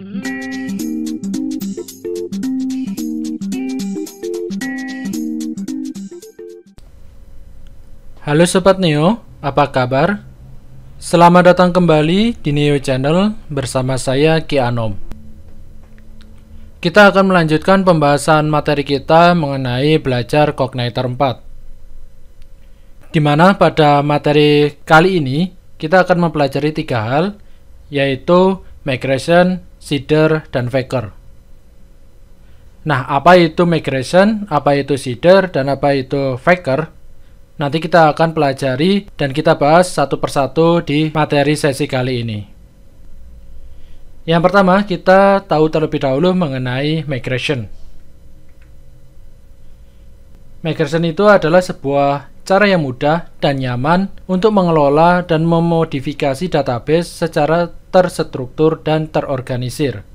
Halo Sobat Neo, apa kabar? Selamat datang kembali di Neo Channel bersama saya Ki Anom. Kita akan melanjutkan pembahasan materi kita mengenai belajar Cognitor 4. Di mana pada materi kali ini kita akan mempelajari 3 hal, yaitu migration, seeder, dan faker. Nah, apa itu migration, apa itu seeder, dan apa itu faker? Nanti kita akan pelajari dan kita bahas satu persatu di materi sesi kali ini. Yang pertama, kita tahu terlebih dahulu mengenai migration. Migration itu adalah sebuah cara yang mudah dan nyaman untuk mengelola dan memodifikasi database secara terstruktur dan terorganisir.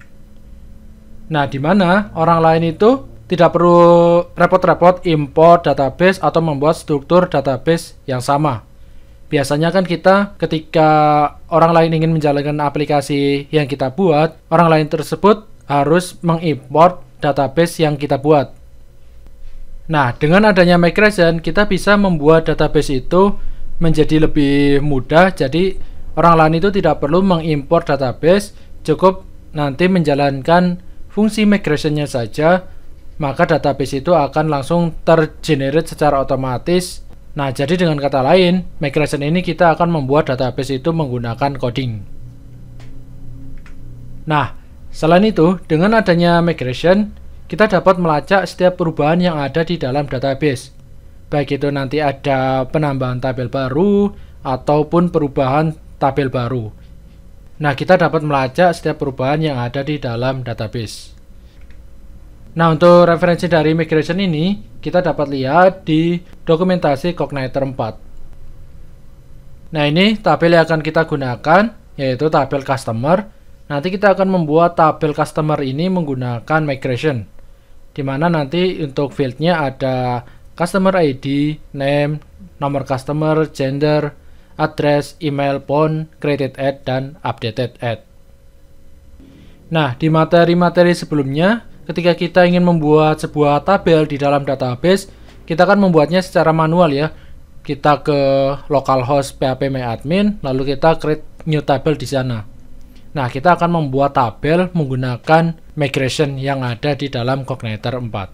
Nah, di mana orang lain itu tidak perlu repot-repot import database atau membuat struktur database yang sama. Biasanya kan kita ketika orang lain ingin menjalankan aplikasi yang kita buat, orang lain tersebut harus mengimport database yang kita buat. Nah, dengan adanya migration, kita bisa membuat database itu menjadi lebih mudah. Jadi, orang lain itu tidak perlu mengimport database, cukup nanti menjalankan fungsi migration-nya saja, maka database itu akan langsung tergenerate secara otomatis. Nah, jadi dengan kata lain, migration ini kita akan membuat database itu menggunakan coding. Nah, selain itu, dengan adanya migration, kita dapat melacak setiap perubahan yang ada di dalam database. Baik itu nanti ada penambahan tabel baru, ataupun perubahan tabel baru. Nah, kita dapat melacak setiap perubahan yang ada di dalam database. Nah, untuk referensi dari migration ini, kita dapat lihat di dokumentasi Cognitor 4. Nah, ini tabel yang akan kita gunakan, yaitu tabel customer. Nanti kita akan membuat tabel customer ini menggunakan migration, di mana nanti untuk fieldnya ada customer ID, name, nomor customer, gender, address, email, phone, created ad, dan updated ad. Nah, di materi-materi sebelumnya, ketika kita ingin membuat sebuah tabel di dalam database, kita akan membuatnya secara manual ya. Kita ke localhost phpMyAdmin, lalu kita create new table di sana. Nah, kita akan membuat tabel menggunakan migration yang ada di dalam Cognitor 4.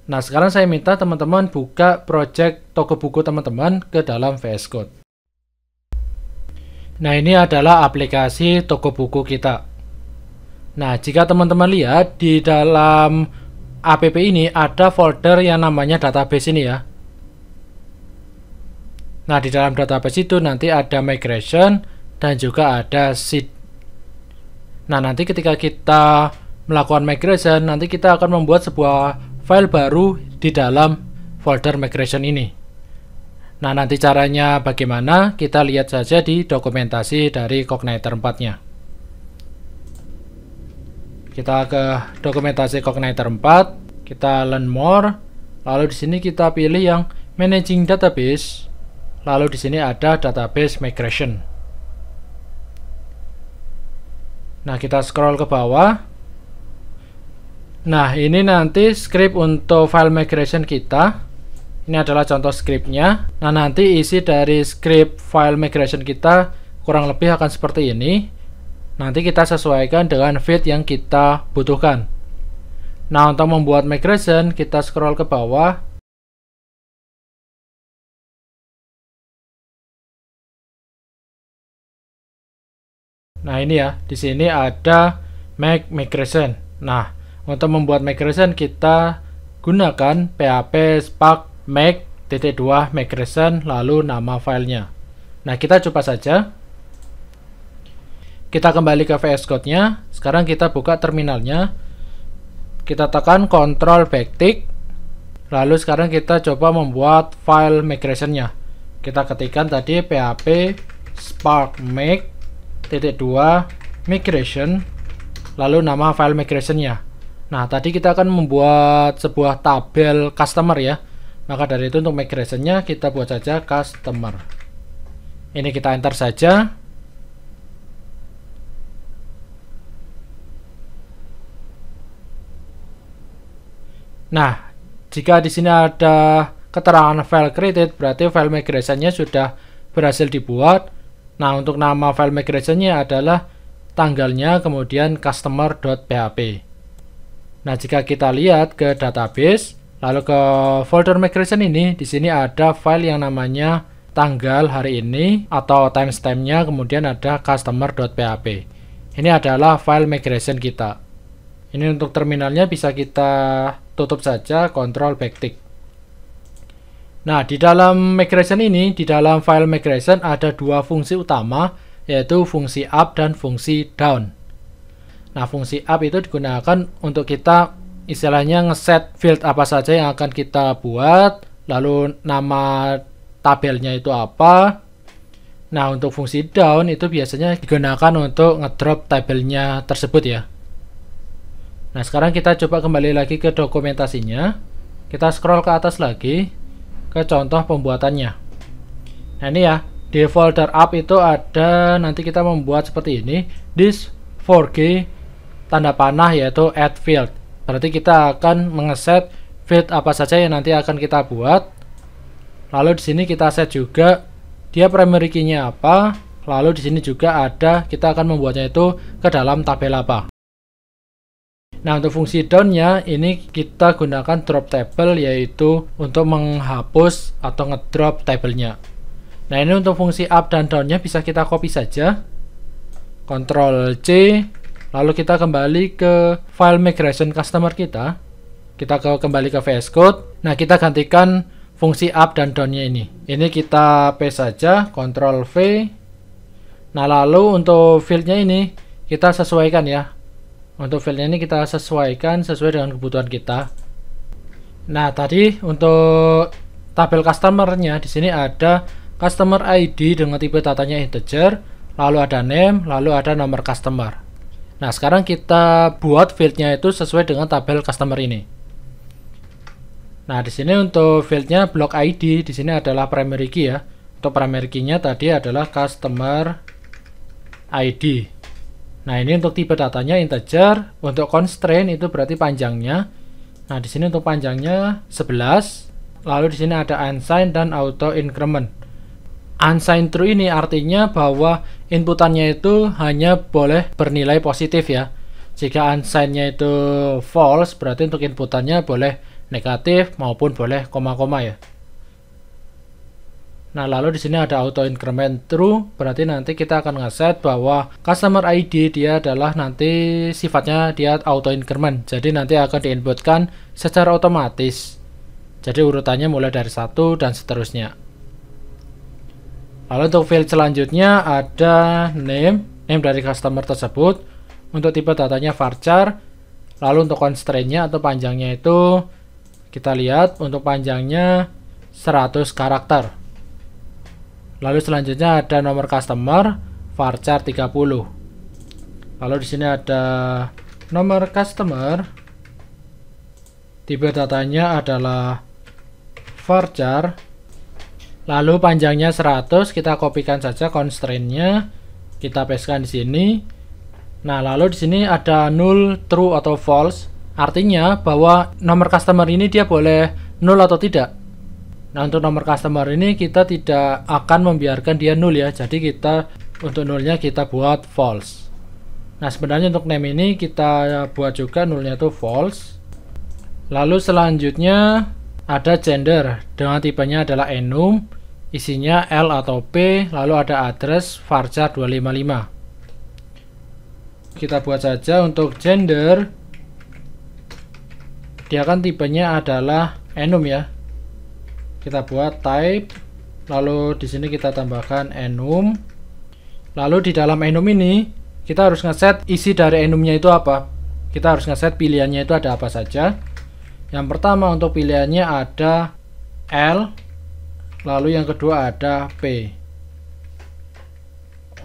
Nah, sekarang saya minta teman-teman buka project toko buku teman-teman ke dalam VS Code. Nah, ini adalah aplikasi toko buku kita. Nah, jika teman-teman lihat di dalam app ini ada folder yang namanya database ini ya. Nah, di dalam database itu nanti ada migration dan juga ada seed. Nah, nanti ketika kita melakukan migration, nanti kita akan membuat sebuah file baru di dalam folder migration ini. Nah, nanti caranya bagaimana? Kita lihat saja di dokumentasi dari Cognitor 4-nya. Kita ke dokumentasi Cognitor 4, kita learn more, lalu di sini kita pilih yang managing database, lalu di sini ada database migration. Nah, kita scroll ke bawah. Nah, ini nanti script untuk file migration kita. Ini adalah contoh scriptnya. Nah, nanti isi dari script file migration kita kurang lebih akan seperti ini. Nanti kita sesuaikan dengan field yang kita butuhkan. Nah, untuk membuat migration, kita scroll ke bawah. Nah, ini ya, di sini ada make migration. Nah, untuk membuat migration kita gunakan php spark make-2 migration lalu nama filenya. Nah, kita coba saja. Kita kembali ke VS Code-nya. Sekarang kita buka terminalnya. Kita tekan Ctrl backtick. Lalu sekarang kita coba membuat file migration-nya. Kita ketikkan tadi php spark make-2 migration lalu nama file migration-nya. Nah, tadi kita akan membuat sebuah tabel customer ya. Maka dari itu untuk migration-nya kita buat saja customer. Ini kita enter saja. Nah, jika di sini ada keterangan file created, berarti file migration-nya sudah berhasil dibuat. Nah, untuk nama file migration-nya adalah tanggalnya, kemudian customer.php. Nah, jika kita lihat ke database, lalu ke folder migration ini, di sini ada file yang namanya tanggal hari ini atau timestamp-nya, kemudian ada customer.php. Ini adalah file migration kita. Ini untuk terminalnya bisa kita tutup saja, Ctrl backtick. Nah, di dalam migration ini, di dalam file migration ada dua fungsi utama, yaitu fungsi up dan fungsi down. Nah, fungsi up itu digunakan untuk kita istilahnya ngeset field apa saja yang akan kita buat, lalu nama tabelnya itu apa. Nah, untuk fungsi down itu biasanya digunakan untuk ngedrop tabelnya tersebut ya. Nah, sekarang kita coba kembali lagi ke dokumentasinya. Kita scroll ke atas lagi ke contoh pembuatannya. Nah, ini ya, di folder up itu ada, nanti kita membuat seperti ini, this 4G tanda panah yaitu add field. Berarti kita akan mengeset field apa saja yang nanti akan kita buat. Lalu di sini kita set juga dia primary key-nya apa. Lalu di sini juga ada kita akan membuatnya itu ke dalam tabel apa. Nah, untuk fungsi down-nya ini kita gunakan drop table, yaitu untuk menghapus atau ngedrop tabelnya. Nah, ini untuk fungsi up dan down-nya bisa kita copy saja. Ctrl C, lalu kita kembali ke file migration customer kita. Kita kembali ke VS Code. Nah, kita gantikan fungsi up dan down-nya ini. Ini kita paste saja, Ctrl V. Nah, lalu untuk field-nya ini kita sesuaikan ya. Untuk file ini kita sesuaikan sesuai dengan kebutuhan kita. Nah, tadi untuk tabel customer-nya di sini ada customer ID dengan tipe datanya integer, lalu ada name, lalu ada nomor customer. Nah, sekarang kita buat field-nya itu sesuai dengan tabel customer ini. Nah, di sini untuk field-nya block ID, di sini adalah primary key ya. Untuk primary key-nya tadi adalah customer ID. Nah, ini untuk tipe datanya integer, untuk constraint itu berarti panjangnya. Nah, di sini untuk panjangnya 11. Lalu di sini ada unsigned dan auto increment. Unsigned true ini artinya bahwa inputannya itu hanya boleh bernilai positif ya. Jika unsigned-nya itu false, berarti untuk inputannya boleh negatif maupun boleh koma-koma ya. Nah, lalu di sini ada auto increment true, berarti nanti kita akan ngeset bahwa customer ID dia adalah nanti sifatnya dia auto increment. Jadi nanti akan diinputkan secara otomatis. Jadi urutannya mulai dari 1 dan seterusnya. Lalu untuk field selanjutnya ada name dari customer tersebut. Untuk tipe datanya varchar. Lalu untuk constraint-nya atau panjangnya itu kita lihat untuk panjangnya 100 karakter. Lalu selanjutnya ada nomor customer varchar 30. Lalu di sini ada nomor customer, tipe datanya adalah varchar, lalu panjangnya 100. Kita kopikan saja constraint-nya, kita pastekan di sini. Nah, lalu di sini ada null, true atau false, artinya bahwa nomor customer ini dia boleh null atau tidak. Nah, untuk nomor customer ini kita tidak akan membiarkan dia null ya. Jadi kita untuk nullnya kita buat false. Nah, sebenarnya untuk name ini kita buat juga nullnya itu false. Lalu selanjutnya ada gender dengan tipenya adalah enum, isinya L atau P, lalu ada address varchar 255. Kita buat saja untuk gender. Dia kan tipenya adalah enum ya. Kita buat type, lalu di sini kita tambahkan enum. Lalu di dalam enum ini kita harus ngeset isi dari enumnya itu apa. Kita harus ngeset pilihannya itu ada apa saja. Yang pertama untuk pilihannya ada L, lalu yang kedua ada P.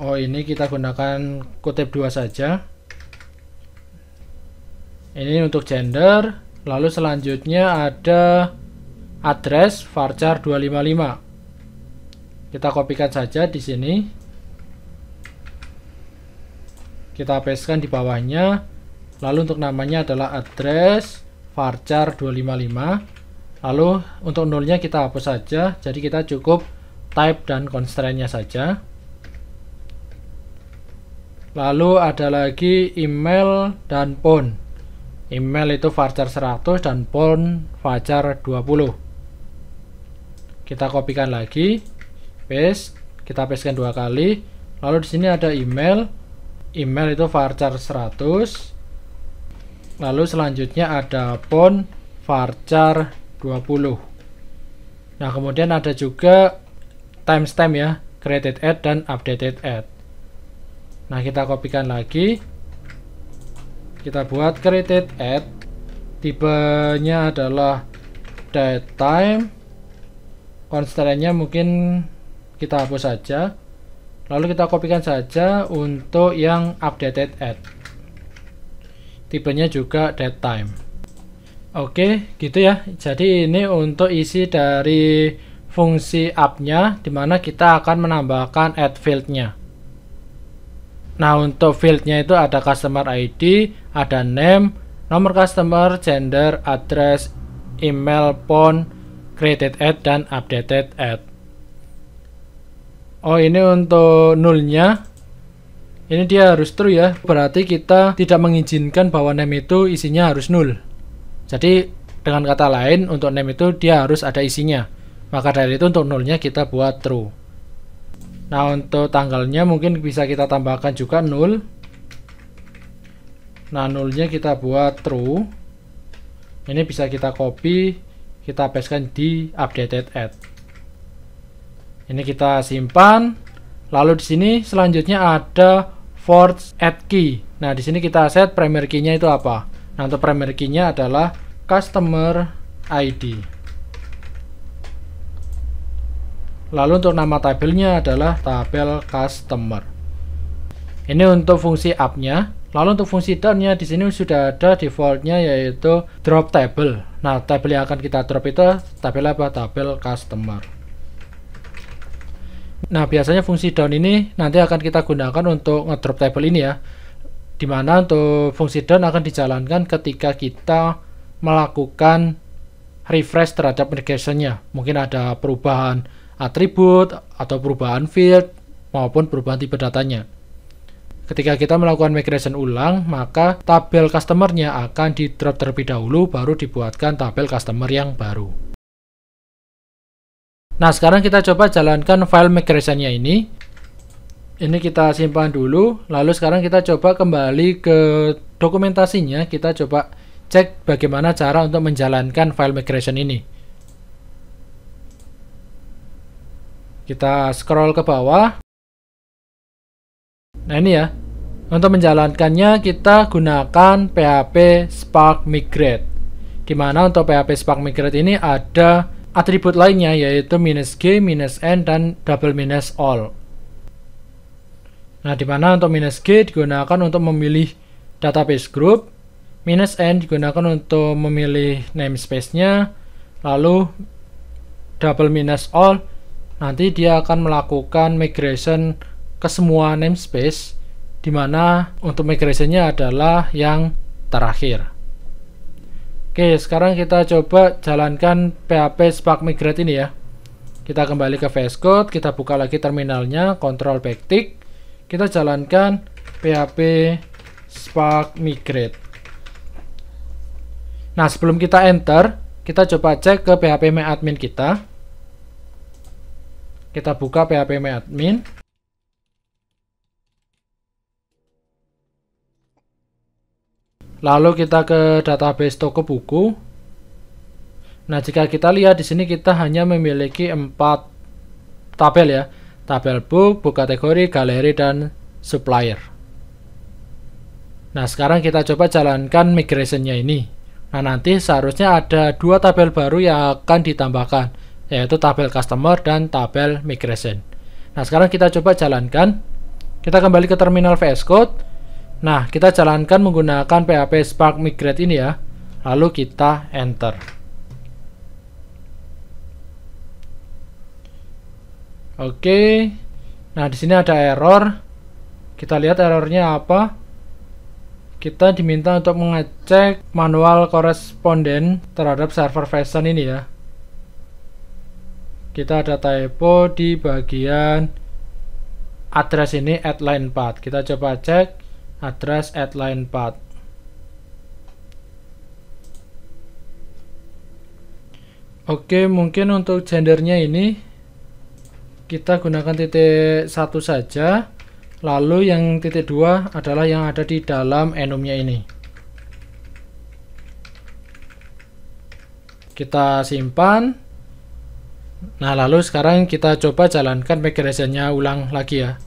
Oh, ini kita gunakan kutip 2 saja. Ini untuk gender. Lalu selanjutnya ada address varchar 255. Kita kopikan saja di sini. Kita pastekan di bawahnya. Lalu untuk namanya adalah address varchar 255. Lalu untuk nulnya kita hapus saja, jadi kita cukup type dan constraint-nya saja. Lalu ada lagi email dan phone. Email itu varchar 100 dan phone varchar 20. Kita kopikan lagi, paste, kita pastekan 2 kali. Lalu di sini ada email. Email itu varchar 100. Lalu selanjutnya ada phone varchar 20. Nah, kemudian ada juga timestamp ya, created at dan updated at. Nah, kita kopikan lagi. Kita buat created at. Tipenya adalah datetime. Constraint-nya mungkin kita hapus saja. Lalu kita kopikan saja untuk yang updated at. Tipenya juga datetime. Oke, gitu ya. Jadi ini untuk isi dari fungsi app-nya, dimana kita akan menambahkan add field-nya. Nah, untuk field-nya itu ada customer ID, ada name, nomor customer, gender, address, email, phone, created at, dan updated at. Oh, ini untuk nullnya. Ini dia harus true ya. Berarti kita tidak mengizinkan bahwa name itu isinya harus null. Jadi dengan kata lain, untuk name itu dia harus ada isinya. Maka dari itu untuk nullnya kita buat true. Nah, untuk tanggalnya mungkin bisa kita tambahkan juga null. Nah, nullnya kita buat true. Ini bisa kita copy, kita pastekan di updated at. Ini kita simpan. Lalu di sini selanjutnya ada force add key. Nah, di sini kita set primary key-nya itu apa? Nah, untuk primary key-nya adalah customer ID. Lalu untuk nama tabelnya adalah tabel customer. Ini untuk fungsi up-nya. Lalu untuk fungsi down-nya di sini sudah ada default-nya yaitu drop table. Nah, tabel yang akan kita drop itu tabel apa? Tabel customer. Nah, biasanya fungsi down ini nanti akan kita gunakan untuk ngedrop table ini ya. Dimana untuk fungsi down akan dijalankan ketika kita melakukan refresh terhadap migration-nya. Mungkin ada perubahan atribut atau perubahan field maupun perubahan tipe datanya. Ketika kita melakukan migration ulang, maka tabel customer-nya akan di drop terlebih dahulu, baru dibuatkan tabel customer yang baru. Nah, sekarang kita coba jalankan file migration-nya ini. Ini kita simpan dulu, lalu sekarang kita coba kembali ke dokumentasinya. Kita coba cek bagaimana cara untuk menjalankan file migration ini. Kita scroll ke bawah. Nah, ini ya. Untuk menjalankannya kita gunakan PHP Spark Migrate. Dimana untuk PHP Spark Migrate ini ada atribut lainnya yaitu -g, -n, dan -all. Nah, dimana untuk -g digunakan untuk memilih database group, -n digunakan untuk memilih namespace-nya, lalu -all nanti dia akan melakukan migration ke semua namespace, dimana untuk migration-nya adalah yang terakhir. Oke, sekarang kita coba jalankan PHP Spark Migrate ini ya. Kita kembali ke VS Code, kita buka lagi terminalnya, Ctrl backtick, kita jalankan PHP Spark Migrate. Nah, sebelum kita enter, kita coba cek ke PHP MyAdmin kita. Kita buka PHP MyAdmin. Lalu kita ke database toko buku. Nah, jika kita lihat di sini kita hanya memiliki 4 tabel ya. Tabel book, book kategori, galeri, dan supplier. Nah, sekarang kita coba jalankan migration-nya ini. Nah, nanti seharusnya ada 2 tabel baru yang akan ditambahkan, yaitu tabel customer dan tabel migration. Nah, sekarang kita coba jalankan. Kita kembali ke terminal VS Code. Nah, kita jalankan menggunakan PHP Spark Migrate ini ya. Lalu kita enter. Oke. Nah, di sini ada error. Kita lihat errornya apa. kita diminta untuk mengecek manual koresponden terhadap server version ini ya. Kita ada typo di bagian address ini @line path. Kita coba cek address @line path. Oke, mungkin untuk gendernya ini kita gunakan titik 1 saja. Lalu yang titik 2 adalah yang ada di dalam enumnya ini. Kita simpan. Nah, lalu sekarang kita coba jalankan migration-nya ulang lagi ya.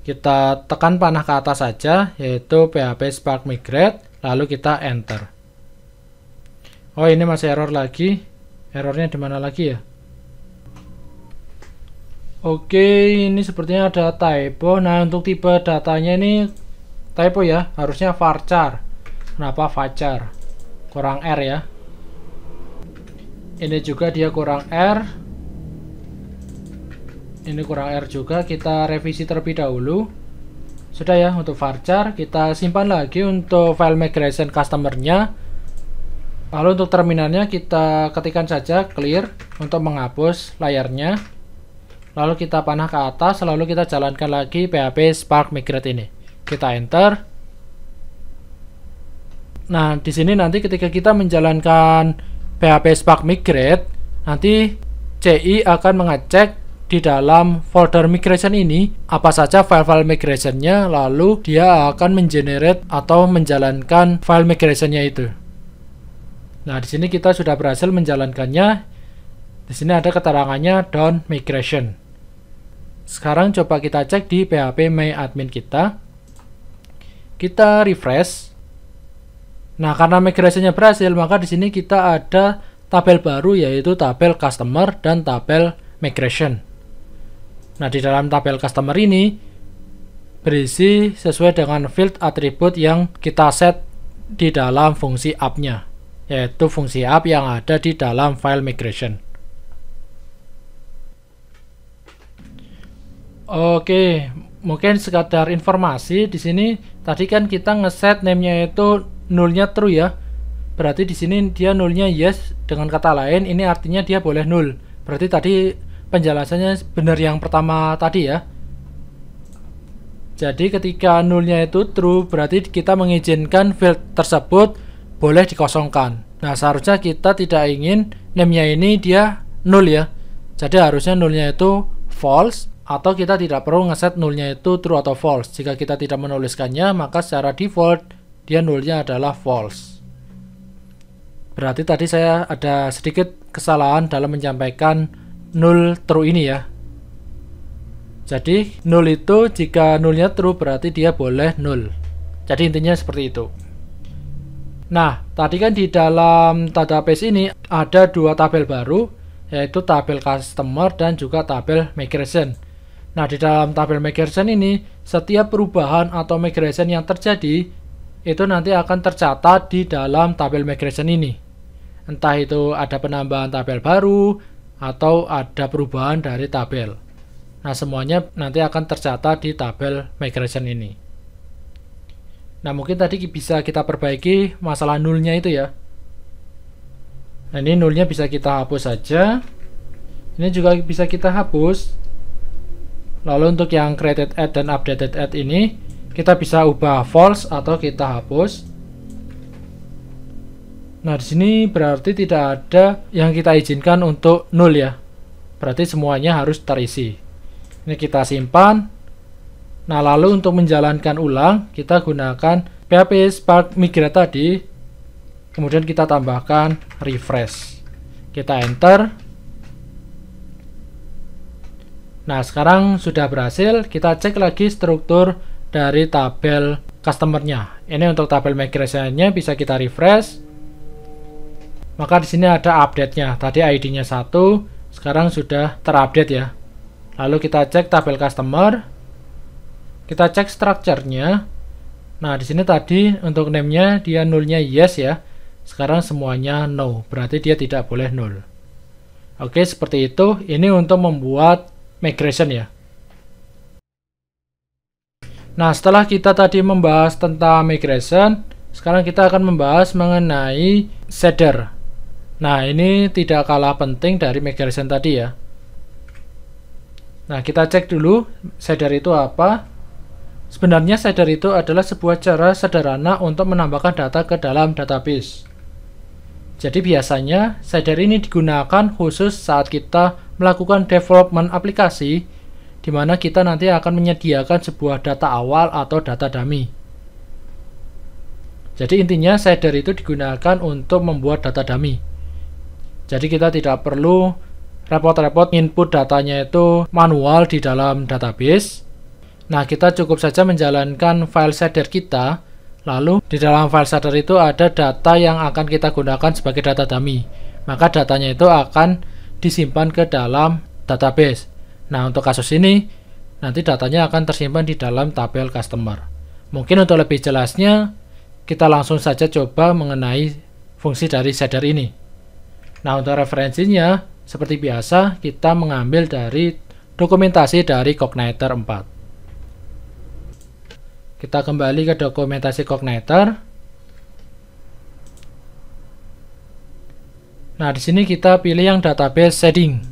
Kita tekan panah ke atas saja, yaitu PHP Spark Migrate, lalu kita enter. Oh, ini masih error lagi. Errornya di mana lagi ya? Oke, ini sepertinya ada typo. Nah, untuk tipe datanya ini typo ya, harusnya varchar. Kenapa varchar? Kurang R ya. Ini juga dia kurang R. Ini kurang R juga. Kita revisi terlebih dahulu. Sudah ya untuk varchar. Kita simpan lagi untuk file migration customer-nya. Lalu untuk terminalnya kita ketikkan saja clear untuk menghapus layarnya. Lalu kita panah ke atas. Lalu kita jalankan lagi PHP Spark Migrate ini. Kita enter. Nah, di sini nanti ketika kita menjalankan PHP Spark Migrate, nanti CI akan mengecek di dalam folder migration ini apa saja file-file migration-nya, lalu dia akan mengenerate atau menjalankan file migration-nya itu. Nah, di sini kita sudah berhasil menjalankannya. Di sini ada keterangannya done migration. Sekarang coba kita cek di PHP My Admin kita. Kita refresh. Nah, karena migration-nya berhasil, maka di sini kita ada tabel baru, yaitu tabel customer dan tabel migration. Nah, di dalam tabel customer ini berisi sesuai dengan field atribut yang kita set di dalam fungsi app-nya, yaitu fungsi app yang ada di dalam file migration. Oke, mungkin sekadar informasi di sini tadi kan kita ngeset name-nya itu nullnya true ya. Berarti di sini dia nullnya yes. Dengan kata lain ini artinya dia boleh null. Berarti tadi penjelasannya benar yang pertama tadi ya. Jadi ketika nullnya itu true, berarti kita mengizinkan field tersebut boleh dikosongkan. Nah, seharusnya kita tidak ingin name-nya ini dia null ya. Jadi harusnya nullnya itu false, atau kita tidak perlu ngeset nullnya itu true atau false. Jika kita tidak menuliskannya, maka secara default dia nullnya adalah false. Berarti tadi saya ada sedikit kesalahan dalam menyampaikan null true ini ya. Jadi null itu jika nullnya true berarti dia boleh null. Jadi intinya seperti itu. Nah, tadi kan di dalam database ini ada dua tabel baru, yaitu tabel customer dan juga tabel migration. Nah, di dalam tabel migration ini setiap perubahan atau migration yang terjadi itu nanti akan tercatat di dalam tabel migration ini. Entah itu ada penambahan tabel baru atau ada perubahan dari tabel. Nah, semuanya nanti akan tercatat di tabel migration ini. Nah, mungkin tadi bisa kita perbaiki masalah nullnya itu ya. Nah, ini nullnya bisa kita hapus saja. Ini juga bisa kita hapus. Lalu untuk yang created add dan updated add ini kita bisa ubah false atau kita hapus. Nah, di sini berarti tidak ada yang kita izinkan untuk null ya. Berarti semuanya harus terisi. Ini kita simpan. Nah, lalu untuk menjalankan ulang, kita gunakan PHP Spark Migrate tadi. Kemudian kita tambahkan refresh. Kita enter. Nah, sekarang sudah berhasil. Kita cek lagi struktur dari tabel customer-nya. Ini untuk tabel migration-nya bisa kita refresh. Maka di sini ada update-nya. Tadi ID-nya 1, sekarang sudah terupdate ya. Lalu kita cek tabel customer. Kita cek structure-nya. Nah, di sini tadi untuk name-nya dia null-nya yes ya. Sekarang semuanya no. Berarti dia tidak boleh null. Oke, seperti itu. Ini untuk membuat migration ya. Nah, setelah kita tadi membahas tentang migration, sekarang kita akan membahas mengenai shader. Nah, ini tidak kalah penting dari migration tadi ya. Nah, kita cek dulu shader itu apa. Sebenarnya shader itu adalah sebuah cara sederhana untuk menambahkan data ke dalam database. Jadi biasanya shader ini digunakan khusus saat kita melakukan development aplikasi, di mana kita nanti akan menyediakan sebuah data awal atau data dummy. Jadi intinya shader itu digunakan untuk membuat data dummy. Jadi kita tidak perlu repot-repot input datanya itu manual di dalam database. Nah, kita cukup saja menjalankan file shader kita, lalu di dalam file shader itu ada data yang akan kita gunakan sebagai data dummy. Maka datanya itu akan disimpan ke dalam database. Nah, untuk kasus ini, nanti datanya akan tersimpan di dalam tabel customer. Mungkin untuk lebih jelasnya, kita langsung saja coba mengenai fungsi dari shader ini. Nah, untuk referensinya, seperti biasa, kita mengambil dari dokumentasi dari Cogniter 4. Kita kembali ke dokumentasi Cogniter. Nah, di sini kita pilih yang database setting.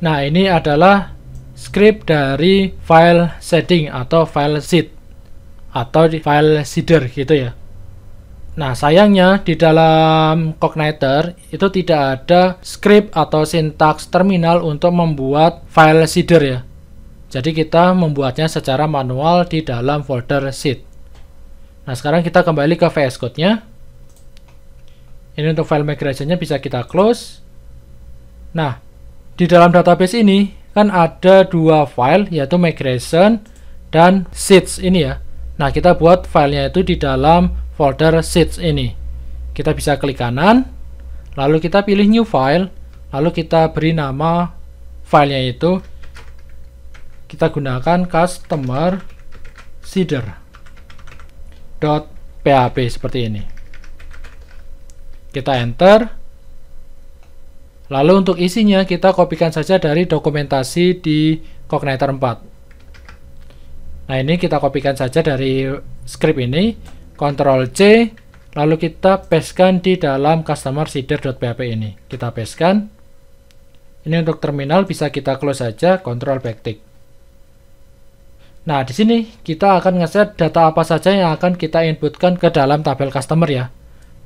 Nah, ini adalah script dari file setting atau file seed atau di file seeder gitu ya. Nah, sayangnya di dalam Cogniter itu tidak ada script atau sintaks terminal untuk membuat file seeder ya. Jadi kita membuatnya secara manual di dalam folder seed. Nah, sekarang kita kembali ke VS Code-nya. Ini untuk file migration-nya bisa kita close. Nah, di dalam database ini kan ada dua file, yaitu migration dan seeds ini ya. Nah, kita buat filenya itu di dalam folder seeds ini. Kita bisa klik kanan, lalu kita pilih new file, lalu kita beri nama filenya itu, kita gunakan customer seeder.php seperti ini. Kita enter. Lalu untuk isinya kita kopikan saja dari dokumentasi di Cogniter 4. Nah, ini kita kopikan saja dari script ini, Ctrl C, lalu kita pastekan di dalam customer seeder.php ini. Kita pastekan. Ini untuk terminal bisa kita close saja, Ctrl backtick. Nah, di sini kita akan ngeset data apa saja yang akan kita inputkan ke dalam tabel customer ya.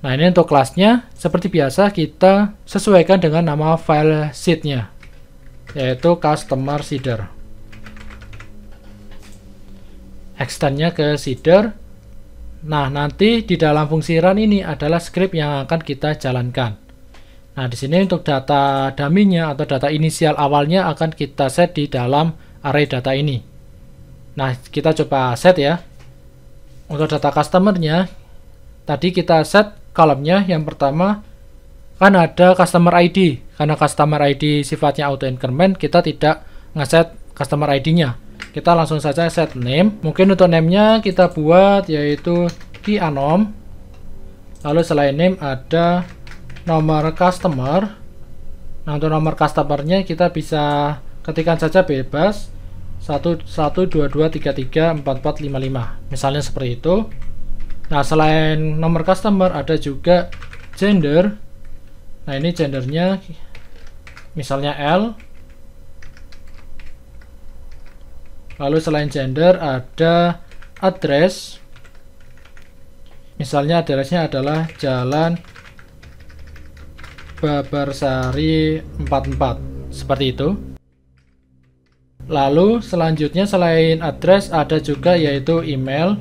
Nah, ini untuk kelasnya, seperti biasa kita sesuaikan dengan nama file seed-nya, yaitu customer seeder. Extend-nya ke seeder. Nah, nanti di dalam fungsi run ini adalah script yang akan kita jalankan. Nah, di sini untuk data dummy-nya atau data inisial awalnya akan kita set di dalam array data ini. Nah, kita coba set ya. Untuk data customer-nya, tadi kita set kolomnya yang pertama kan ada customer ID. Karena customer ID sifatnya auto increment, kita tidak ngeset customer ID-nya. Kita langsung saja set name. Mungkin untuk name-nya kita buat yaitu key anom. Lalu selain name ada nomor customer. Nah, untuk nomor customer-nya kita bisa ketikkan saja bebas 1122334455. Misalnya seperti itu. Nah, selain nomor customer ada juga gender. Nah, ini gendernya misalnya L. Lalu selain gender ada address. Misalnya addressnya adalah Jalan Babarsari 44. Seperti itu. Lalu selanjutnya selain address ada juga yaitu email.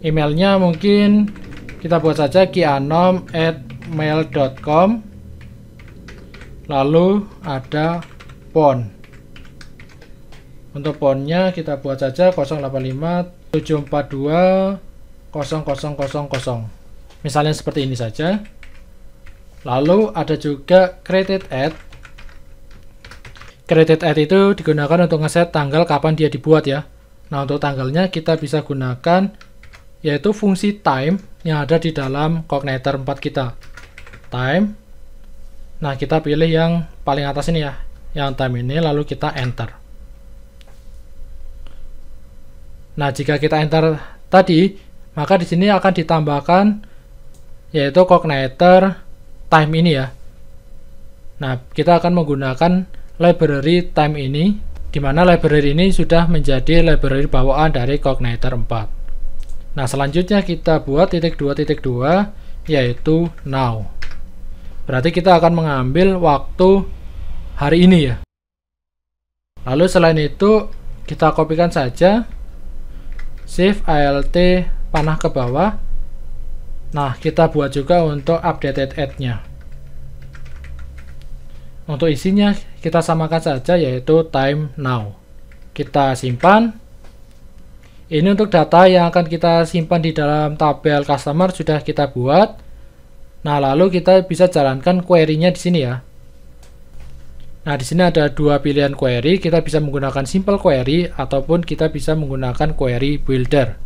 Emailnya mungkin kita buat saja kianom@mail.com. Lalu ada phone. Untuk phone-nya kita buat saja 085-742-0000. Misalnya seperti ini saja. Lalu ada juga created at. Created at itu digunakan untuk ngeset tanggal kapan dia dibuat ya. Nah, untuk tanggalnya kita bisa gunakan yaitu fungsi time yang ada di dalam Cogniter 4 kita. Time. Nah, kita pilih yang paling atas ini ya, yang time ini, lalu kita enter. Nah, jika kita enter tadi, maka di sini akan ditambahkan yaitu cogniter time ini ya. Nah, kita akan menggunakan library time ini, di mana library ini sudah menjadi library bawaan dari cogniter 4. Nah, selanjutnya kita buat titik 2.2 yaitu now. Berarti kita akan mengambil waktu hari ini ya. Lalu selain itu kita kopikan saja, shift alt panah ke bawah. Nah, kita buat juga untuk updated add-nya. Untuk isinya kita samakan saja yaitu time now. Kita simpan. Ini untuk data yang akan kita simpan di dalam tabel customer sudah kita buat. Nah, lalu kita bisa jalankan query-nya di sini ya. Nah, di sini ada dua pilihan query. Kita bisa menggunakan simple query ataupun kita bisa menggunakan query builder.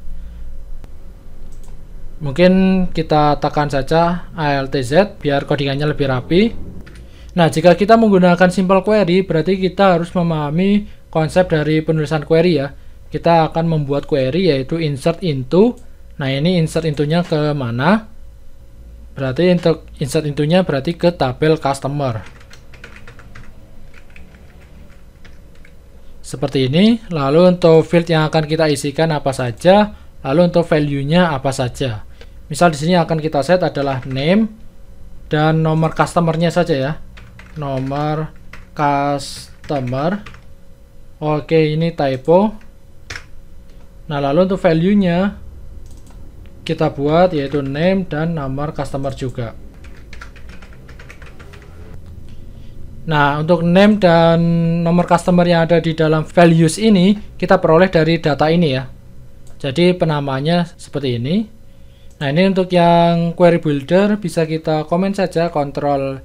Mungkin kita tekan saja Alt Z biar codingannya lebih rapi. Nah, jika kita menggunakan simple query, berarti kita harus memahami konsep dari penulisan query ya. Kita akan membuat query yaitu insert into. Nah, ini insert into-nya ke mana? Berarti untuk insert into-nya berarti ke tabel customer. Seperti ini. Lalu untuk field yang akan kita isikan apa saja, lalu untuk value-nya apa saja. Misal di sini akan kita set adalah name dan nomor customer-nya saja ya. Nomor customer. Oke, ini typo. Nah, lalu untuk value-nya kita buat yaitu name dan nomor customer juga. Nah, untuk name dan nomor customer yang ada di dalam values ini kita peroleh dari data ini ya. Jadi penamanya seperti ini. Nah, ini untuk yang query builder bisa kita komen saja Ctrl/.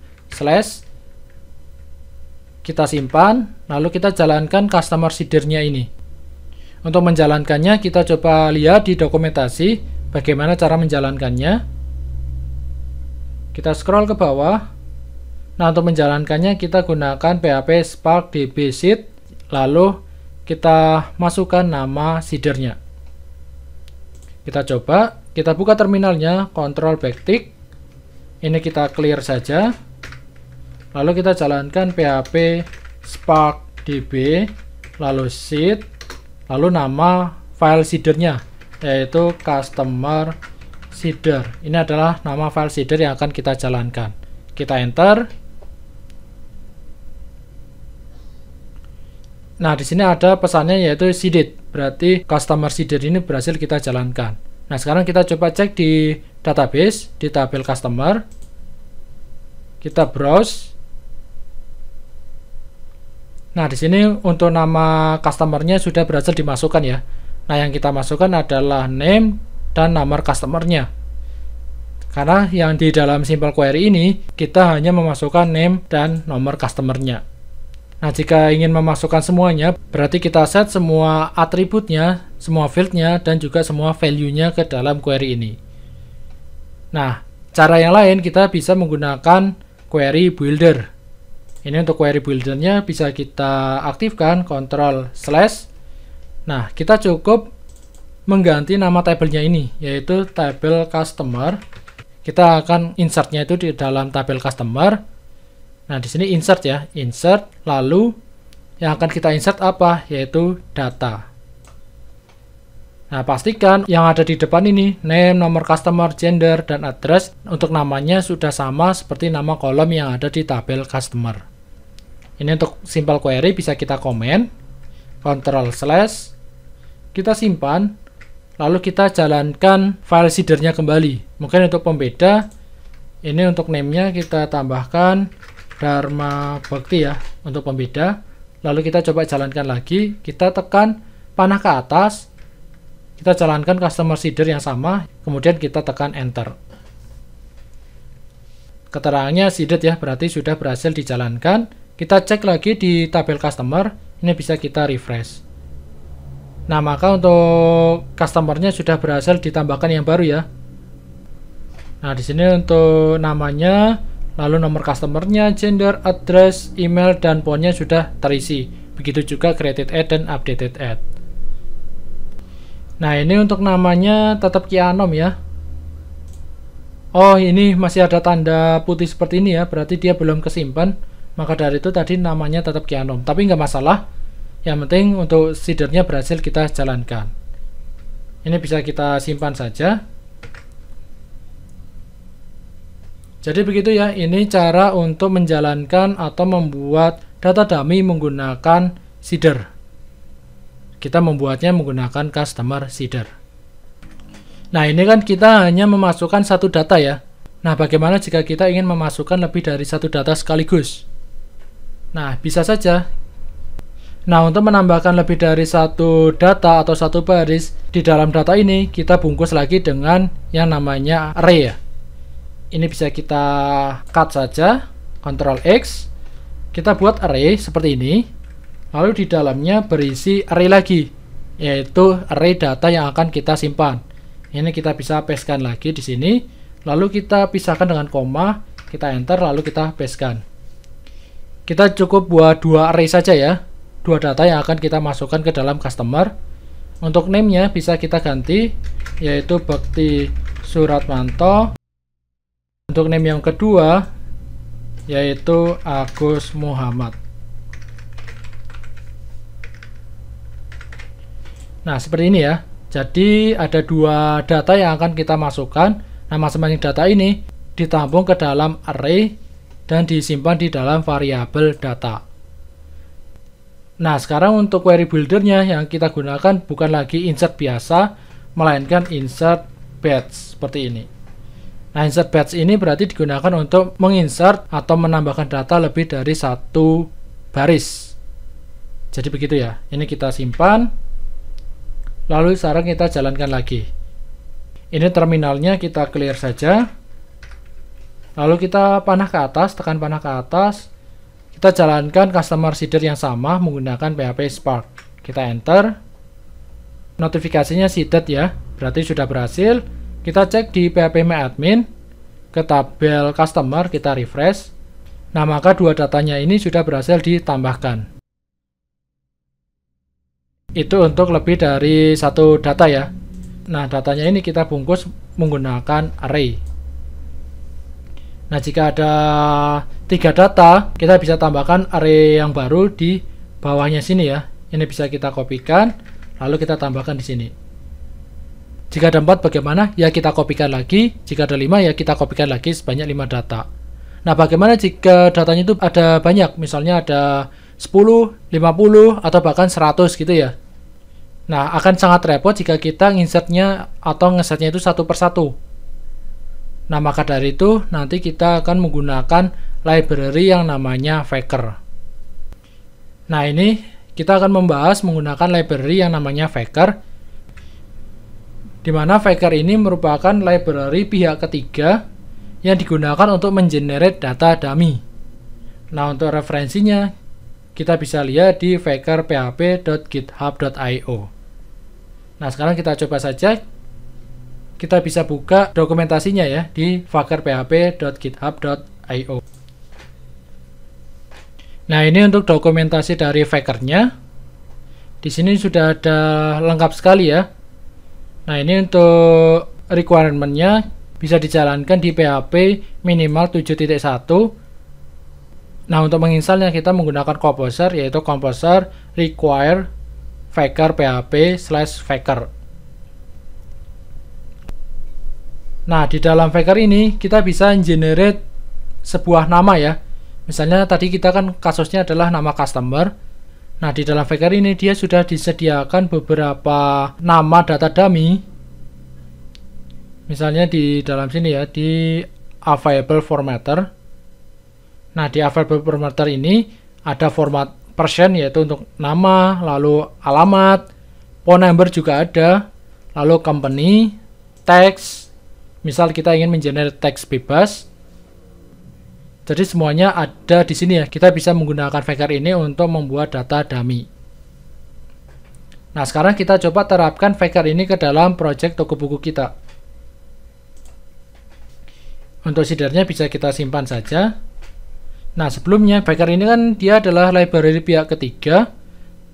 Kita simpan, lalu kita jalankan customer seeder-nya ini. Untuk menjalankannya kita coba lihat di dokumentasi bagaimana cara menjalankannya. Kita scroll ke bawah. Nah, untuk menjalankannya kita gunakan php spark db seed, lalu kita masukkan nama seeder-nya. Kita coba. Kita buka terminalnya, Ctrl backtick. Ini kita clear saja. Lalu kita jalankan php spark db, lalu seed, lalu nama file seeder-nya yaitu customer seeder. Ini adalah nama file seeder yang akan kita jalankan. Kita enter. Nah, di sini ada pesannya yaitu seeded. Berarti customer seeder ini berhasil kita jalankan. Nah, sekarang kita coba cek di database, di tabel customer. Kita browse. Nah, di sini untuk nama customer-nya sudah berhasil dimasukkan ya. Nah, yang kita masukkan adalah name dan nomor customer-nya. Karena yang di dalam simple query ini, kita hanya memasukkan name dan nomor customer-nya. Nah, jika ingin memasukkan semuanya, berarti kita set semua atributnya, semua field-nya, dan juga semua value-nya ke dalam query ini. Nah, cara yang lain kita bisa menggunakan query builder. Ini untuk query builder-nya bisa kita aktifkan, Ctrl/. Nah, kita cukup mengganti nama tabelnya ini, yaitu tabel customer. Kita akan insert-nya itu di dalam tabel customer. Nah, di sini insert ya, insert, lalu yang akan kita insert apa? Yaitu data. Nah, pastikan yang ada di depan ini, name, nomor customer, gender, dan address, untuk namanya sudah sama seperti nama kolom yang ada di tabel customer. Ini untuk simple query bisa kita komen, Ctrl/. Kita simpan, lalu kita jalankan file seeder-nya kembali. Mungkin untuk pembeda, ini untuk name-nya kita tambahkan Dharma Bhakti ya, untuk pembeda. Lalu kita coba jalankan lagi, kita tekan panah ke atas, kita jalankan customer seeder yang sama, kemudian kita tekan enter. Keterangannya seeded ya, berarti sudah berhasil dijalankan. Kita cek lagi di tabel customer, ini bisa kita refresh. Nah, maka untuk customernya sudah berhasil ditambahkan yang baru ya. Nah, di sini untuk namanya, lalu nomor customernya, gender, address, email, dan phone-nya sudah terisi. Begitu juga created add dan updated add. Nah, ini untuk namanya tetap Kyanom ya. Oh, ini masih ada tanda putih seperti ini ya, berarti dia belum kesimpan. Maka dari itu tadi namanya tetap Kyanom. Tapi nggak masalah. Yang penting untuk seedernya berhasil kita jalankan. Ini bisa kita simpan saja. Jadi begitu ya, ini cara untuk menjalankan atau membuat data dummy menggunakan seeder. Kita membuatnya menggunakan customer seeder. Nah, ini kan kita hanya memasukkan satu data ya. Nah, bagaimana jika kita ingin memasukkan lebih dari satu data sekaligus? Nah, bisa saja. Nah, untuk menambahkan lebih dari satu data atau satu baris di dalam data ini, kita bungkus lagi dengan yang namanya array ya. Ini bisa kita cut saja, Ctrl X. Kita buat array seperti ini. Lalu di dalamnya berisi array lagi, yaitu array data yang akan kita simpan. Ini kita bisa pastekan lagi di sini. Lalu kita pisahkan dengan koma, kita enter, lalu kita pastekan. Kita cukup buat dua array saja ya, dua data yang akan kita masukkan ke dalam customer. Untuk name-nya bisa kita ganti, yaitu Bekti Suratmanto. Untuk name yang kedua, yaitu Agus Muhammad. Nah, seperti ini ya. Jadi ada dua data yang akan kita masukkan. Nah, masing-masing data ini ditampung ke dalam array dan disimpan di dalam variabel data. Nah, sekarang untuk query buildernya yang kita gunakan bukan lagi insert biasa, melainkan insert batch seperti ini. Nah, insert batch ini berarti digunakan untuk menginsert atau menambahkan data lebih dari satu baris. Jadi begitu ya. Ini kita simpan. Lalu sekarang kita jalankan lagi. Ini terminalnya kita clear saja. Lalu kita panah ke atas, tekan panah ke atas. Kita jalankan customer seeder yang sama menggunakan PHP Spark. Kita enter. Notifikasinya seeded ya, berarti sudah berhasil. Kita cek di PHP MyAdmin ke tabel customer, kita refresh. Nah, maka dua datanya ini sudah berhasil ditambahkan. Itu untuk lebih dari satu data ya. Nah, datanya ini kita bungkus menggunakan array. Nah, jika ada 3 data, kita bisa tambahkan array yang baru di bawahnya sini ya. Ini bisa kita kopikan, lalu kita tambahkan di sini. Jika ada 4 bagaimana? Ya kita kopikan lagi. Jika ada 5 ya kita kopikan lagi sebanyak 5 data. Nah, bagaimana jika datanya itu ada banyak? Misalnya ada 10, 50, atau bahkan 100 gitu ya. Nah, akan sangat repot jika kita nginsertnya atau ngesetnya itu satu persatu. Nah, maka dari itu nanti kita akan menggunakan library yang namanya Faker. Nah, ini kita akan membahas menggunakan library yang namanya Faker, di mana Faker ini merupakan library pihak ketiga yang digunakan untuk mengenerate data dummy. Nah, untuk referensinya kita bisa lihat di fakerphp.github.io. Nah, sekarang kita coba saja. Kita bisa buka dokumentasinya ya di fakerphp.github.io. Nah, ini untuk dokumentasi dari Fakernya. Di sini sudah ada lengkap sekali ya. Nah, ini untuk requirement-nya bisa dijalankan di PHP minimal 7.1. Nah, untuk menginstalnya kita menggunakan composer, yaitu composer require faker php/faker. Nah, di dalam Faker ini kita bisa generate sebuah nama ya. Misalnya tadi kita kan kasusnya adalah nama customer. Nah, di dalam Faker ini dia sudah disediakan beberapa nama data dummy. Misalnya di dalam sini ya, di available formatter. Nah, di available formatter ini ada format persen yaitu untuk nama, lalu alamat, phone number juga ada, lalu company, text. Misal kita ingin mengenerate teks bebas. Jadi semuanya ada di sini ya. Kita bisa menggunakan Faker ini untuk membuat data dummy. Nah, sekarang kita coba terapkan Faker ini ke dalam project toko buku kita. Untuk seedernya bisa kita simpan saja. Nah, sebelumnya Faker ini kan dia adalah library pihak ketiga.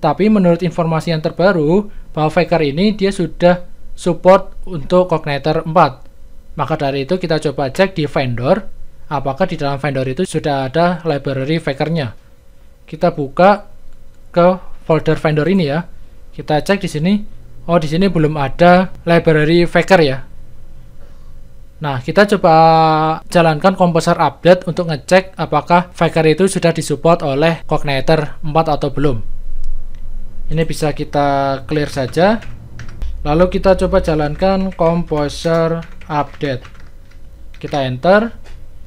Tapi menurut informasi yang terbaru bahwa Faker ini dia sudah support untuk Cognitor 4. Maka dari itu kita coba cek di vendor, apakah di dalam vendor itu sudah ada library Faker-nya. Kita buka ke folder vendor ini ya. Kita cek di sini. Oh, di sini belum ada library Faker ya. Nah, kita coba jalankan Composer update untuk ngecek apakah Faker itu sudah disupport oleh Cognitor 4 atau belum. Ini bisa kita clear saja. Lalu kita coba jalankan Composer update. Kita enter.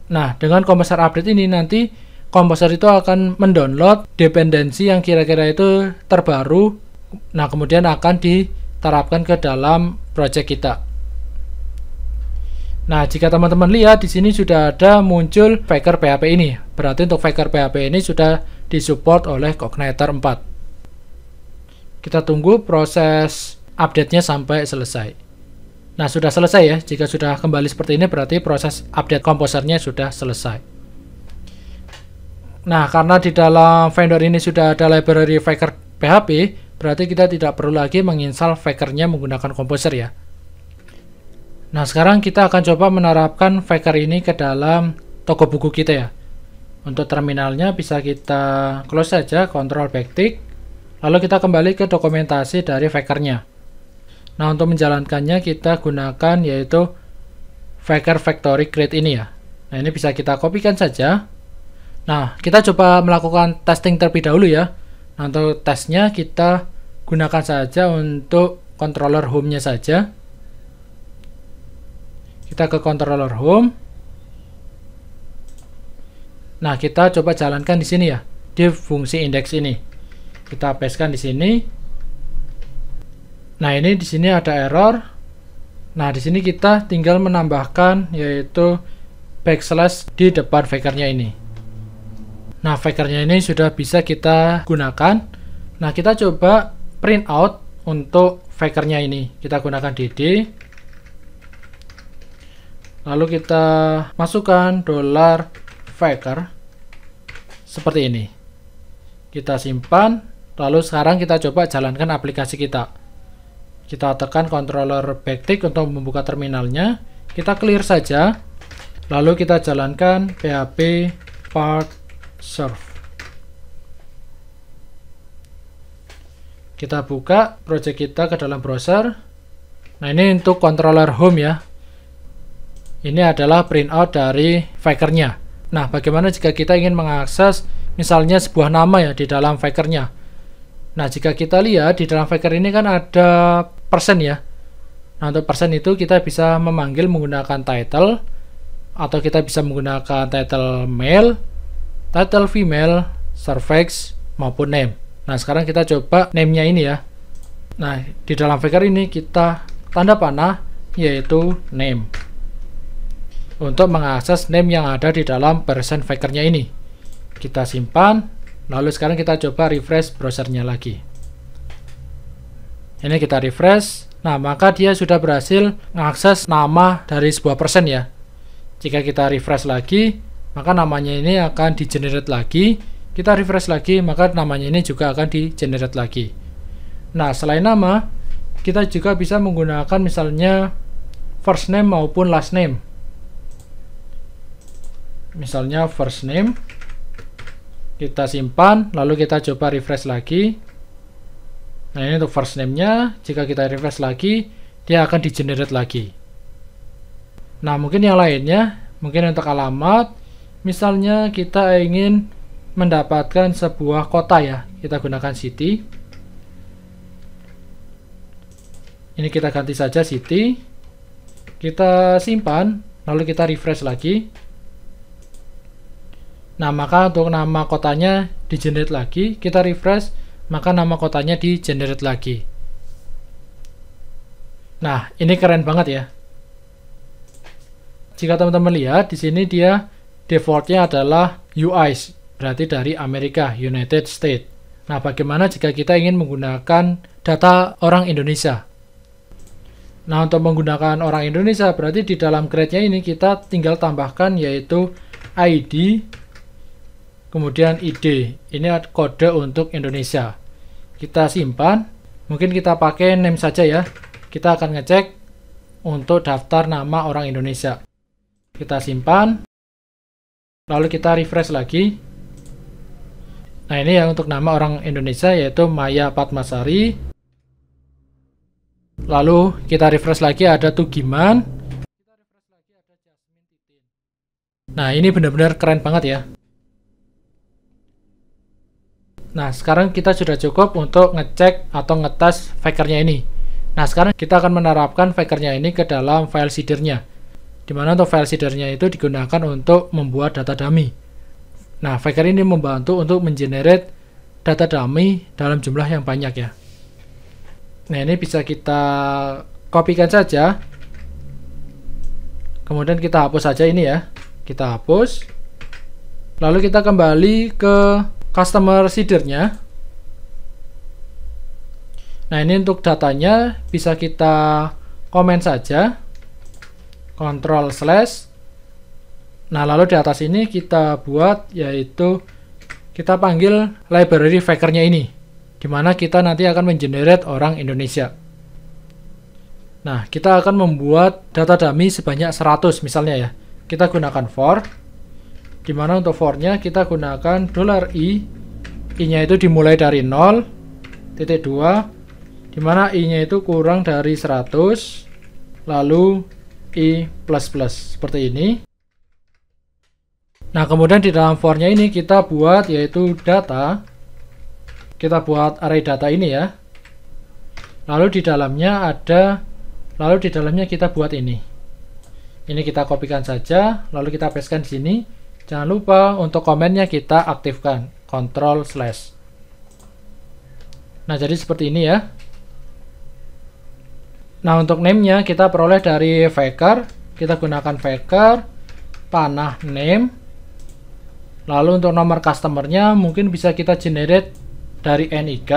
Nah, dengan Composer update ini nanti Composer itu akan mendownload dependensi yang kira-kira itu terbaru. Nah, kemudian akan diterapkan ke dalam project kita. Nah, jika teman-teman lihat di sini sudah ada muncul Faker PHP ini. Berarti untuk Faker PHP ini sudah disupport oleh Cognitor 4. Kita tunggu proses update-nya sampai selesai. Nah, sudah selesai ya. Jika sudah kembali seperti ini berarti proses update komposernya sudah selesai. Nah, karena di dalam vendor ini sudah ada library Faker PHP, berarti kita tidak perlu lagi menginstal Faker-nya menggunakan Composer ya. Nah, sekarang kita akan coba menerapkan Faker ini ke dalam toko buku kita ya. Untuk terminalnya bisa kita close saja, Ctrl backtick. Lalu kita kembali ke dokumentasi dari Faker-nya. Nah, untuk menjalankannya kita gunakan yaitu Faker Factory Create ini ya. Nah, ini bisa kita kopikan saja. Nah, kita coba melakukan testing terlebih dahulu ya. Nah, untuk tesnya kita gunakan saja untuk controller home-nya saja. Kita ke controller home. Nah, kita coba jalankan di sini ya, di fungsi index ini. Kita pastekan di sini. Nah, ini di sini ada error. Nah, di sini kita tinggal menambahkan yaitu backslash di depan Faker-nya ini. Nah, Faker-nya ini sudah bisa kita gunakan. Nah, kita coba print out untuk Faker-nya ini. Kita gunakan dd. Lalu kita masukkan $Faker seperti ini. Kita simpan. Lalu sekarang kita coba jalankan aplikasi kita. Kita tekan controller backtick untuk membuka terminalnya. Kita clear saja. Lalu kita jalankan php part serve. Kita buka project kita ke dalam browser. Nah, ini untuk controller home ya. Ini adalah printout dari Faker-nya. Nah, bagaimana jika kita ingin mengakses misalnya sebuah nama ya di dalam Faker-nya. Nah, jika kita lihat di dalam Faker ini kan ada persen ya. Nah, untuk persen itu kita bisa memanggil menggunakan title, atau kita bisa menggunakan title male, title female, suffix, maupun name. Nah, sekarang kita coba name-nya ini ya. Nah, di dalam Faker ini kita tanda panah yaitu name untuk mengakses name yang ada di dalam persen Faker-nya ini. Kita simpan, lalu sekarang kita coba refresh browsernya lagi. Ini kita refresh. Nah, maka dia sudah berhasil mengakses nama dari sebuah persen ya. Jika kita refresh lagi, maka namanya ini akan di-generate lagi. Kita refresh lagi, maka namanya ini juga akan di-generate lagi. Nah, selain nama, kita juga bisa menggunakan misalnya first name maupun last name. Misalnya first name, kita simpan, lalu kita coba refresh lagi. Nah, ini untuk first name-nya. Jika kita refresh lagi, dia akan di-generate lagi. Nah, mungkin yang lainnya, mungkin untuk alamat, misalnya kita ingin mendapatkan sebuah kota ya, kita gunakan city. Ini kita ganti saja city. Kita simpan, lalu kita refresh lagi. Nah, maka untuk nama kotanya di-generate lagi. Kita refresh, maka nama kotanya di-generate lagi. Nah, ini keren banget ya. Jika teman-teman lihat, di sini dia defaultnya adalah US, berarti dari Amerika, United States. Nah, bagaimana jika kita ingin menggunakan data orang Indonesia? Nah, untuk menggunakan orang Indonesia, berarti di dalam create-nya ini kita tinggal tambahkan yaitu ID, kemudian ID. Ini kode untuk Indonesia. Kita simpan, Mungkin kita pakai name saja ya. Kita akan ngecek untuk daftar nama orang Indonesia. Kita simpan. Lalu kita refresh lagi. Nah, ini ya untuk nama orang Indonesia yaitu Maya Padmasari. Lalu kita refresh lagi, ada Tugiman. Nah, ini benar-benar keren banget ya. Nah, sekarang kita sudah cukup untuk ngecek atau ngetes fakernya ini. Nah, sekarang kita akan menerapkan fakernya ini ke dalam file seedernya. Dimana untuk file seedernya itu digunakan untuk membuat data dummy. Nah, faker ini membantu untuk mengenerate data dummy dalam jumlah yang banyak ya. Nah, ini bisa kita kopikan saja. Kemudian kita hapus saja ini ya. Kita hapus. Lalu kita kembali ke customer seedernya. Nah, ini untuk datanya bisa kita komen saja. Ctrl/. Nah, lalu di atas ini kita buat yaitu kita panggil library fakernya ini, dimana kita nanti akan mengenerate orang Indonesia. Nah, kita akan membuat data dummy sebanyak 100 misalnya ya. Kita gunakan for, dimana untuk for-nya kita gunakan $i, i-nya itu dimulai dari 0.2, dimana i-nya itu kurang dari 100, lalu i++, seperti ini. Nah, kemudian di dalam for-nya ini kita buat yaitu data. Kita buat array data ini ya. Lalu di dalamnya kita buat ini. Ini kita kopikan saja, lalu kita pastekan di sini. Jangan lupa untuk komennya kita aktifkan, Ctrl/. Nah, jadi seperti ini ya. Nah, untuk name-nya kita peroleh dari faker. Kita gunakan faker panah name. Lalu untuk nomor customer-nya mungkin bisa kita generate dari NIK.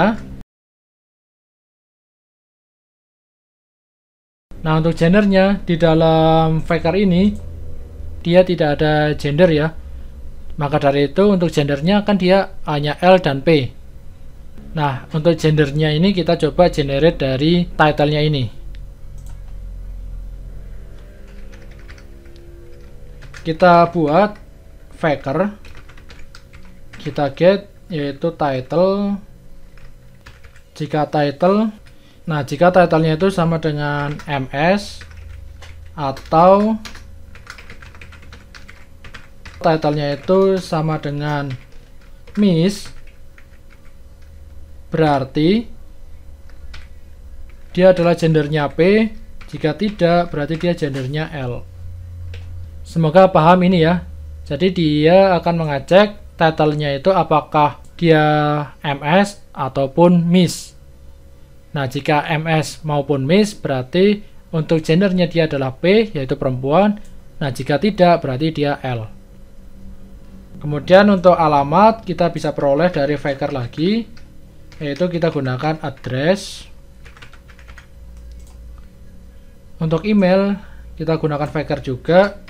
Nah, untuk gendernya di dalam faker ini dia tidak ada gender ya. Maka dari itu untuk gendernya kan dia hanya L dan P. Nah, untuk gendernya ini kita coba generate dari title-nya ini. Kita buat faker, kita get yaitu title. Jika title-nya itu sama dengan ms atau title-nya itu sama dengan miss, berarti dia adalah gendernya P. Jika tidak, berarti dia gendernya L. Semoga paham ini ya. Jadi dia akan mengecek title-nya itu apakah dia MS ataupun Miss. Nah, jika MS maupun Miss berarti untuk gendernya dia adalah P, yaitu perempuan. Nah, jika tidak berarti dia L. Kemudian untuk alamat kita bisa peroleh dari faker lagi, yaitu kita gunakan address. Untuk email kita gunakan faker juga.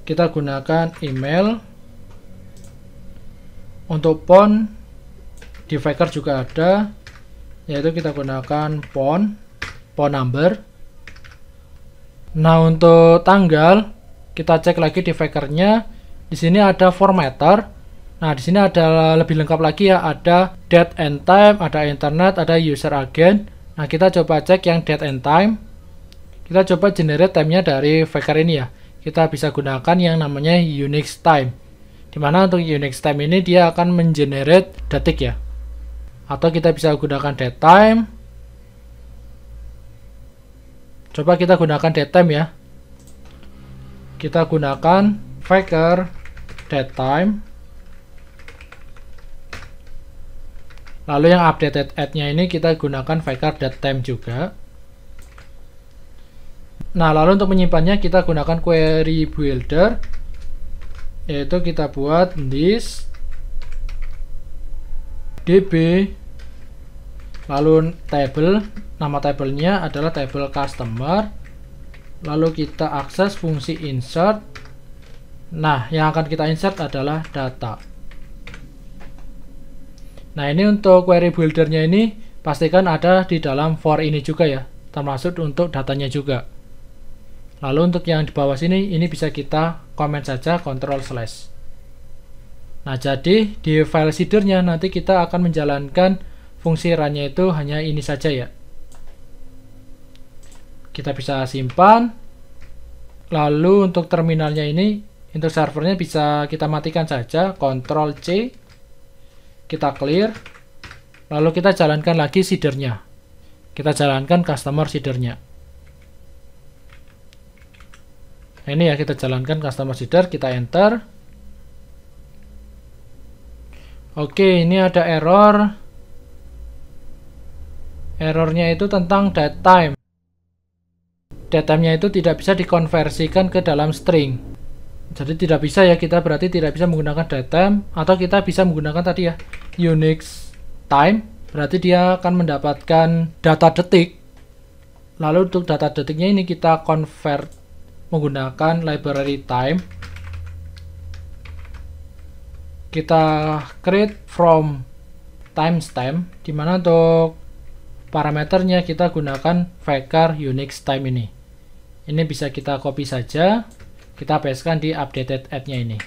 Kita gunakan email. Untuk phone di faker juga ada, yaitu kita gunakan phone number. Nah, untuk tanggal kita cek lagi di fakernya. Di sini ada formatter. Nah, di sini ada lebih lengkap lagi ya, ada date and time, ada internet, ada user agent. Nah, kita coba cek yang date and time. Kita coba generate time-nya dari faker ini ya. Kita bisa gunakan yang namanya Unix time. Dimana untuk Unix time ini dia akan mengenerate detik ya. Atau kita bisa gunakan date time. Coba kita gunakan date time ya. Kita gunakan faker date time. Lalu yang updated add-nya ini kita gunakan faker date time juga. Nah, lalu untuk menyimpannya kita gunakan query builder, yaitu kita buat this db, lalu table, nama tabelnya adalah table customer, lalu kita akses fungsi insert. Nah, yang akan kita insert adalah data. Nah, ini untuk query buildernya ini pastikan ada di dalam for ini juga ya, termasuk untuk datanya juga. Lalu untuk yang di bawah sini, ini bisa kita komen saja Ctrl/. Nah, jadi di file seedernya nanti kita akan menjalankan fungsi run-nya itu hanya ini saja ya. Kita bisa simpan. Lalu untuk terminalnya ini, untuk servernya bisa kita matikan saja, Ctrl+C. Kita clear. Lalu kita jalankan lagi seedernya. Kita jalankan customer seedernya. Nah, ini ya, kita jalankan customer seeder, kita enter. Oke, ini ada error. Errornya itu tentang datetime. Datetime-nya itu tidak bisa dikonversikan ke dalam string. Jadi tidak bisa ya, kita berarti tidak bisa menggunakan datetime, atau kita bisa menggunakan tadi ya, Unix time. Berarti dia akan mendapatkan data detik. Lalu untuk data detiknya ini kita convert menggunakan library time. Kita create from timestamp, dimana untuk parameternya kita gunakan var Unix time ini. Ini bisa kita copy saja, kita pastekan di updated add-nya ini.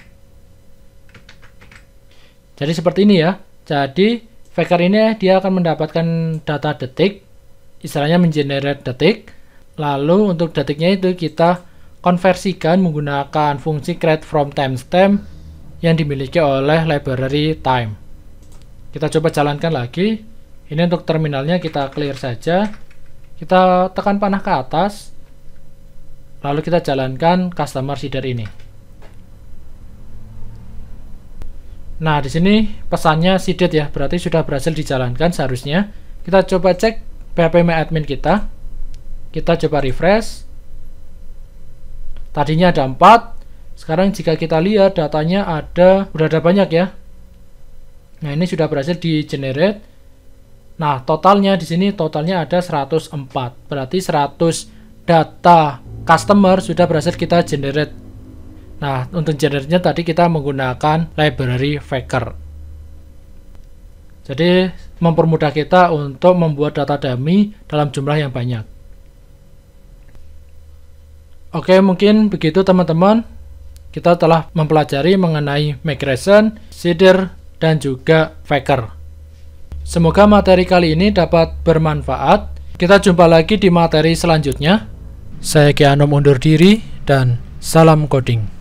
Jadi seperti ini ya. Jadi var ini dia akan mendapatkan data detik, istilahnya mengenerate detik. Lalu untuk detiknya itu kita konversikan menggunakan fungsi create from timestamp yang dimiliki oleh library time. Kita coba jalankan lagi. Ini untuk terminalnya kita clear saja. Kita tekan panah ke atas. Lalu kita jalankan customer seeder ini. Nah, di sini pesannya seeded ya, berarti sudah berhasil dijalankan seharusnya. Kita coba cek phpMyAdmin kita. Kita coba refresh. Tadinya ada 4, sekarang jika kita lihat datanya udah ada banyak ya. Nah, ini sudah berhasil di generate. Nah, totalnya di sini totalnya ada 104. Berarti 100 data customer sudah berhasil kita generate. Nah, untuk generate-nya tadi kita menggunakan library Faker. Jadi mempermudah kita untuk membuat data dummy dalam jumlah yang banyak. Oke, mungkin begitu teman-teman. Kita telah mempelajari mengenai migration, seeder, dan juga Faker. Semoga materi kali ini dapat bermanfaat. Kita jumpa lagi di materi selanjutnya. Saya Ki Anom undur diri dan salam coding.